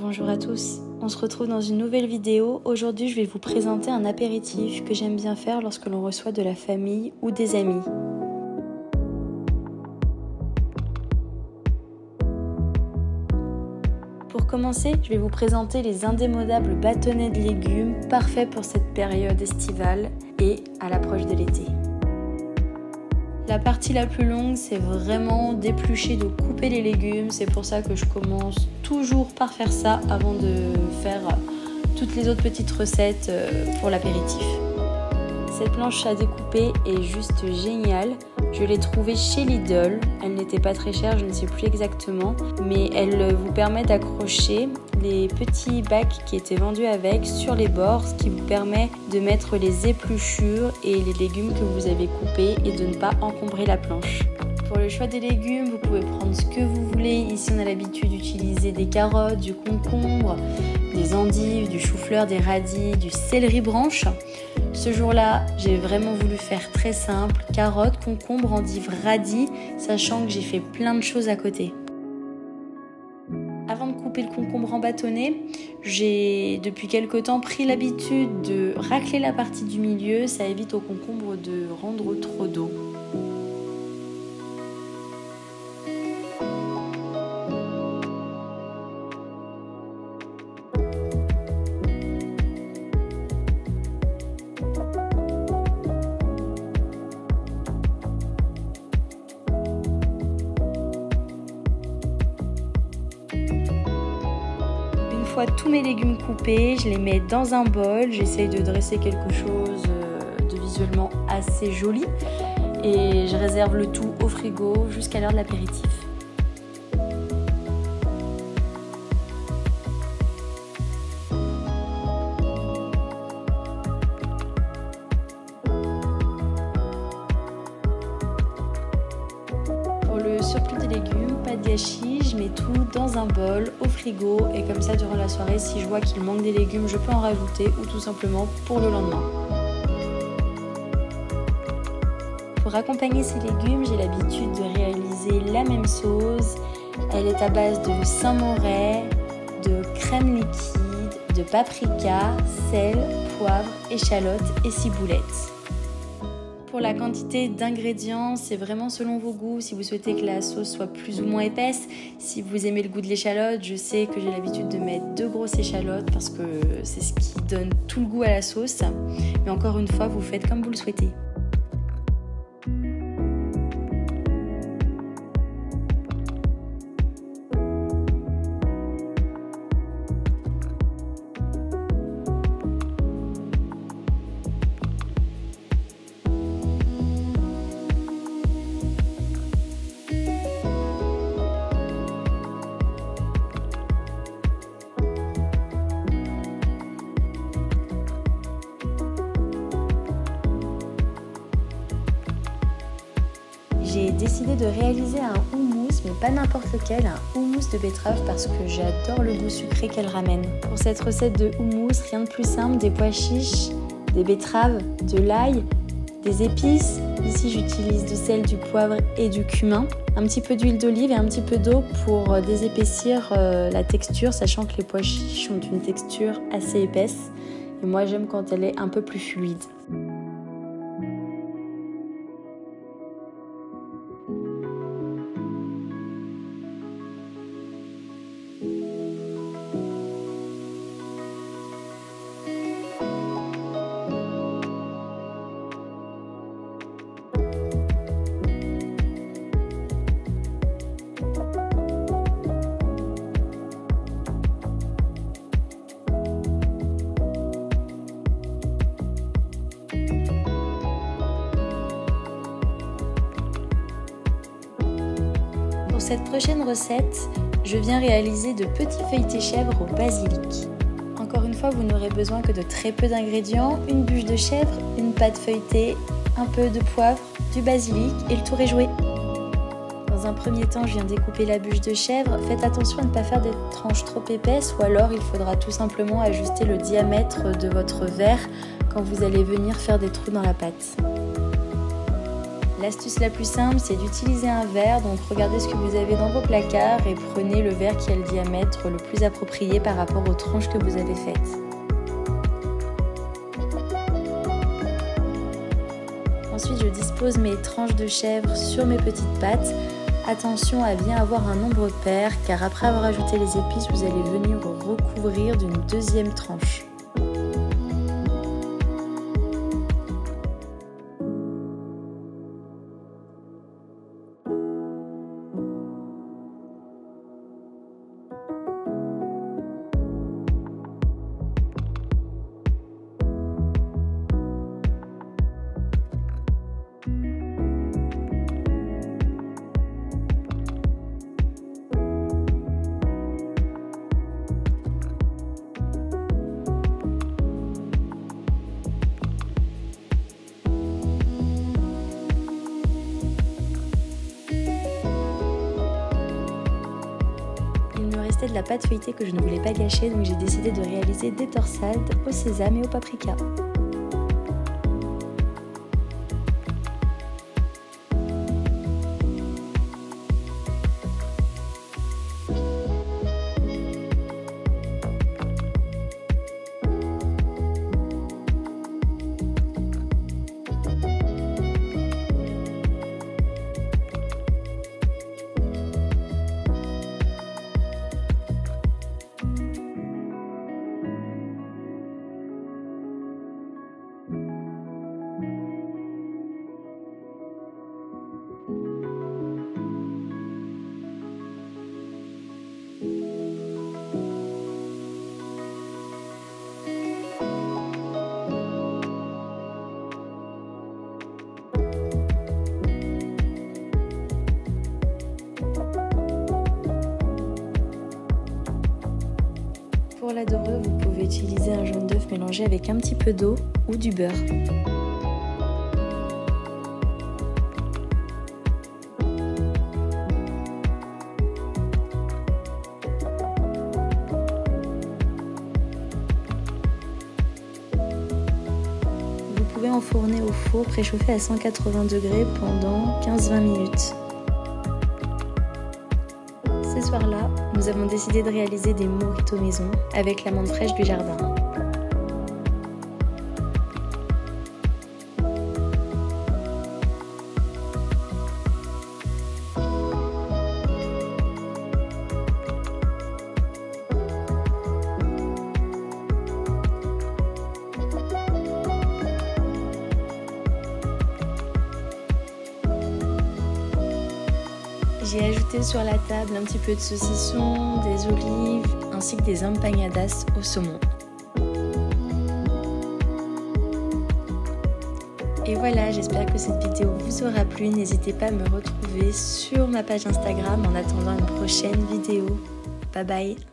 Bonjour à tous, on se retrouve dans une nouvelle vidéo. Aujourd'hui je vais vous présenter un apéritif que j'aime bien faire lorsque l'on reçoit de la famille ou des amis. Pour commencer, je vais vous présenter les indémodables bâtonnets de légumes, parfaits pour cette période estivale et à l'approche de l'été. La partie la plus longue, c'est vraiment d'éplucher, de couper les légumes. C'est pour ça que je commence toujours par faire ça avant de faire toutes les autres petites recettes pour l'apéritif. Cette planche à découper est juste géniale. Je l'ai trouvée chez Lidl. Elle n'était pas très chère, je ne sais plus exactement. Mais elle vous permet d'accrocher les petits bacs qui étaient vendus avec sur les bords, ce qui vous permet de mettre les épluchures et les légumes que vous avez coupés et de ne pas encombrer la planche. Pour le choix des légumes, vous pouvez prendre ce que vous voulez. Ici, on a l'habitude d'utiliser des carottes, du concombre, des endives, du chou-fleur, des radis, du céleri branche. Ce jour-là, j'ai vraiment voulu faire très simple, carottes, concombre, endives, radis, sachant que j'ai fait plein de choses à côté. Avant de couper le concombre en bâtonnets, j'ai depuis quelque temps pris l'habitude de racler la partie du milieu, ça évite au concombre de rendre trop d'eau. Une fois tous mes légumes coupés, je les mets dans un bol, j'essaye de dresser quelque chose de visuellement assez joli et je réserve le tout au frigo jusqu'à l'heure de l'apéritif. Pour le surplus des légumes, pas de gâchis, je mets tout dans un bol au frigo et comme ça durant la soirée, si je vois qu'il manque des légumes, je peux en rajouter ou tout simplement pour le lendemain. Pour accompagner ces légumes, j'ai l'habitude de réaliser la même sauce. Elle est à base de Saint-Moré, de crème liquide, de paprika, sel, poivre, échalote et ciboulette. Pour la quantité d'ingrédients, c'est vraiment selon vos goûts. Si vous souhaitez que la sauce soit plus ou moins épaisse, si vous aimez le goût de l'échalote, je sais que j'ai l'habitude de mettre 2 grosses échalotes parce que c'est ce qui donne tout le goût à la sauce. Mais encore une fois, vous faites comme vous le souhaitez. J'ai décidé de réaliser un houmous, mais pas n'importe lequel, un houmous de betterave parce que j'adore le goût sucré qu'elle ramène. Pour cette recette de houmous, rien de plus simple, des pois chiches, des betteraves, de l'ail, des épices. Ici j'utilise du sel, du poivre et du cumin. Un petit peu d'huile d'olive et un petit peu d'eau pour désépaissir la texture, sachant que les pois chiches ont une texture assez épaisse. Et moi j'aime quand elle est un peu plus fluide. Pour cette prochaine recette, je viens réaliser de petits feuilletés chèvre au basilic. Encore une fois, vous n'aurez besoin que de très peu d'ingrédients, une bûche de chèvre, une pâte feuilletée, un peu de poivre, du basilic et le tour est joué. Dans un premier temps, je viens découper la bûche de chèvre. Faites attention à ne pas faire des tranches trop épaisses ou alors il faudra tout simplement ajuster le diamètre de votre verre quand vous allez venir faire des trous dans la pâte. L'astuce la plus simple, c'est d'utiliser un verre, donc regardez ce que vous avez dans vos placards et prenez le verre qui a le diamètre le plus approprié par rapport aux tranches que vous avez faites. Ensuite, je dispose mes tranches de chèvre sur mes petites pâtes. Attention à bien avoir un nombre pair, car après avoir ajouté les épices, vous allez venir recouvrir d'une deuxième tranche. De la pâte feuilletée que je ne voulais pas gâcher, donc j'ai décidé de réaliser des torsades au sésame et au paprika. Pour la dorure, vous pouvez utiliser un jaune d'œuf mélangé avec un petit peu d'eau ou du beurre. Vous pouvez enfourner au four préchauffé à 180 degrés pendant 15-20 minutes. Ce soir-là, nous avons décidé de réaliser des mojitos maison avec l'amande fraîche du jardin. J'ai ajouté sur la table un petit peu de saucisson, des olives ainsi que des empanadas au saumon. Et voilà, j'espère que cette vidéo vous aura plu. N'hésitez pas à me retrouver sur ma page Instagram en attendant une prochaine vidéo. Bye bye!